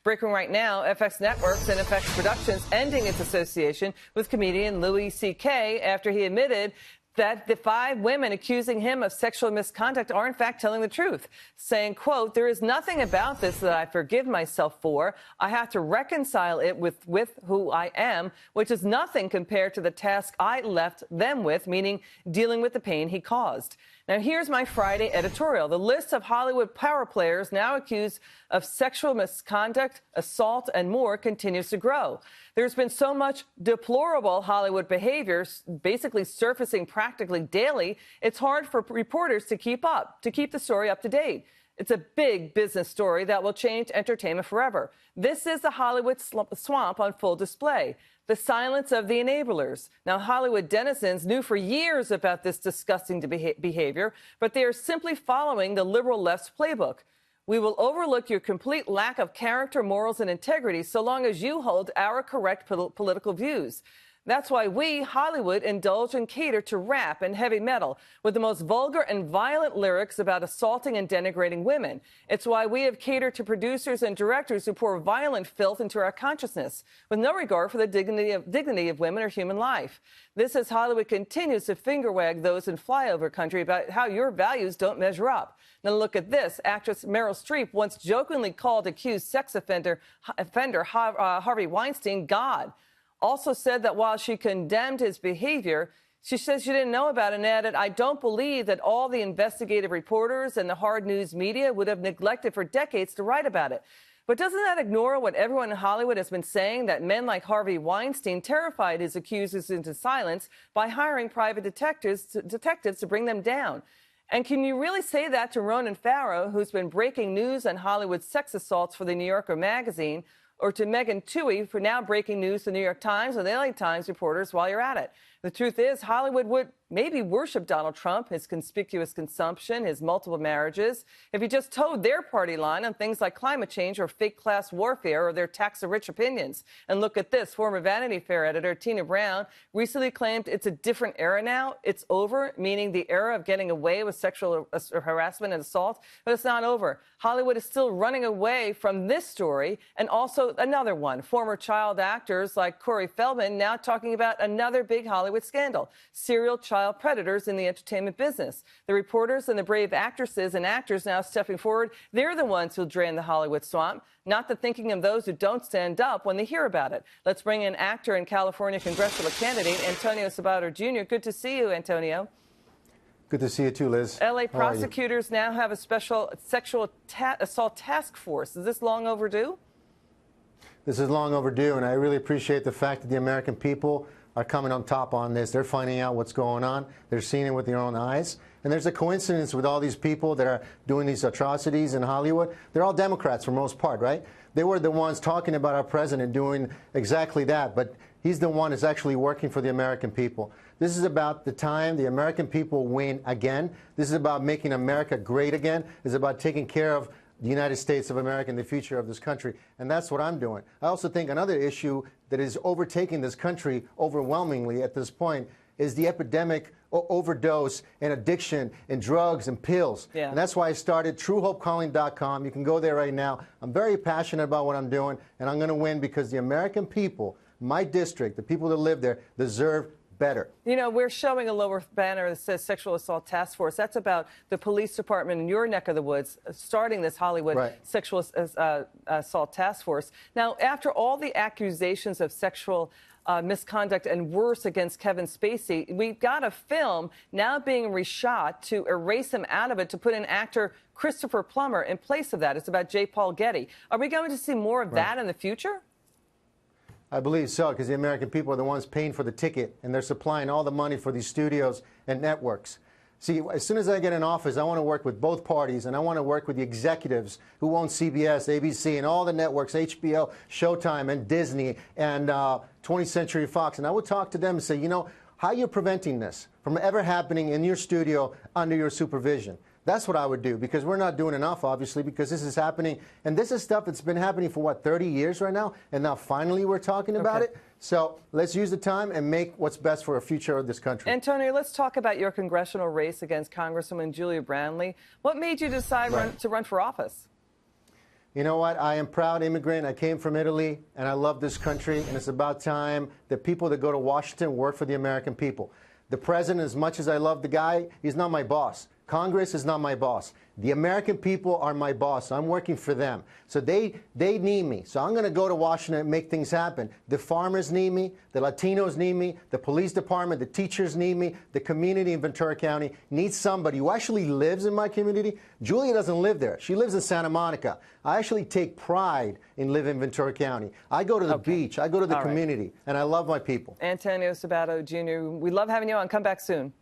Breaking right now, FX Networks and FX Productions ending its association with comedian Louis C.K. after he admitted that the 5 women accusing him of sexual misconduct are in fact telling the truth, saying, quote, "There is nothing about this that I forgive myself for. I have to reconcile it with who I am, which is nothing compared to the task I left them with," meaning dealing with the pain he caused. Now, here's my Friday editorial. The list of Hollywood power players now accused of sexual misconduct, assault, and more continues to grow. There's been so much deplorable Hollywood behavior basically surfacing practically daily, it's hard for reporters to keep the story up to date. It's a big business story that will change entertainment forever. This is the Hollywood swamp on full display. The silence of the enablers. Now, Hollywood denizens knew for years about this disgusting behavior, but they are simply following the liberal left's playbook. We will overlook your complete lack of character, morals, and integrity so long as you hold our correct political views. That's why we, Hollywood, indulge and cater to rap and heavy metal with the most vulgar and violent lyrics about assaulting and denigrating women. It's why we have catered to producers and directors who pour violent filth into our consciousness with no regard for the dignity of women or human life. This as Hollywood continues to finger wag those in flyover country about how your values don't measure up. Now look at this. Actress Meryl Streep once jokingly called accused sex offender Harvey Weinstein God. Also said that while she condemned his behavior, she says she didn't know about it and added, "I don't believe that all the investigative reporters and the hard news media would have neglected for decades to write about it." But doesn't that ignore what everyone in Hollywood has been saying, that men like Harvey Weinstein terrified his accusers into silence by hiring private detectives to bring them down? And can you really say that to Ronan Farrow, who's been breaking news on Hollywood sex assaults for the New Yorker magazine, or to Megan Twohey for now breaking news to the New York Times and the LA Times reporters while you're at it? The truth is, Hollywood would maybe worship Donald Trump, his conspicuous consumption, his multiple marriages, if he just towed their party line on things like climate change or fake class warfare or their tax-the-rich opinions. And look at this. Former Vanity Fair editor Tina Brown recently claimed it's a different era now. It's over, meaning the era of getting away with sexual harassment and assault. But it's not over. Hollywood is still running away from this story and also another one. Former child actors like Corey Feldman now talking about another big Hollywood scandal, serial child predators in the entertainment business. The reporters and the brave actresses and actors now stepping forward, they're the ones who'll drain the Hollywood swamp, not the thinking of those who don't stand up when they hear about it. Let's bring in actor and California congressional candidate Antonio Sabato Jr. Good to see you, Antonio. Good to see you too, Liz. LA prosecutors now have a special sexual assault task force. Is this long overdue? This is long overdue, and I really appreciate the fact that the American people are coming on top on this. They're finding out what's going on. They're seeing it with their own eyes. And there's a coincidence with all these people that are doing these atrocities in Hollywood. They're all Democrats for the most part, right? They were the ones talking about our president doing exactly that, but he's the one that's actually working for the American people. This is about the time the American people win again. This is about making America great again. It's about taking care of the United States of America and the future of this country. And that's what I'm doing. I also think another issue that is overtaking this country overwhelmingly at this point is the epidemic overdose and addiction and drugs and pills. Yeah. And that's why I started TrueHopeCalling.com. You can go there right now. I'm very passionate about what I'm doing, and I'm going to win because the American people, my district, the people that live there, deserve better. You know, we're showing a lower banner that says Sexual Assault Task Force. That's about the police department in your neck of the woods starting this Hollywood Sexual Assault Task Force. Now, after all the accusations of sexual misconduct and worse against Kevin Spacey, we've got a film now being reshot to erase him out of it, to put in actor Christopher Plummer in place of that. It's about J. Paul Getty. Are we going to see more of that in the future? I believe so, because the American people are the ones paying for the ticket, and they're supplying all the money for these studios and networks. See, as soon as I get in office, I want to work with both parties, and I want to work with the executives who own CBS, ABC, and all the networks, HBO, Showtime, and Disney, and 20th Century Fox. And I would talk to them and say, you know, how are you preventing this from ever happening in your studio under your supervision? That's what I would do, because we're not doing enough, obviously, because this is happening. And this is stuff that's been happening for, what, 30 years right now? And now finally we're talking about it. So let's use the time and make what's best for the future of this country. Antonio, let's talk about your congressional race against Congresswoman Julia Brownley. What made you decide to run for office? You know what? I am proud immigrant. I came from Italy, and I love this country, and it's about time that people that go to Washington work for the American people. The president, as much as I love the guy, he's not my boss. Congress is not my boss. The American people are my boss. I'm working for them. So they need me. So I'm going to go to Washington and make things happen. The farmers need me. The Latinos need me. The police department, the teachers need me. The community in Ventura County needs somebody who actually lives in my community. Julia doesn't live there. She lives in Santa Monica. I actually take pride in living in Ventura County. I go to the beach. I go to the community. And I love my people. Antonio Sabato Jr., we love having you on. Come back soon.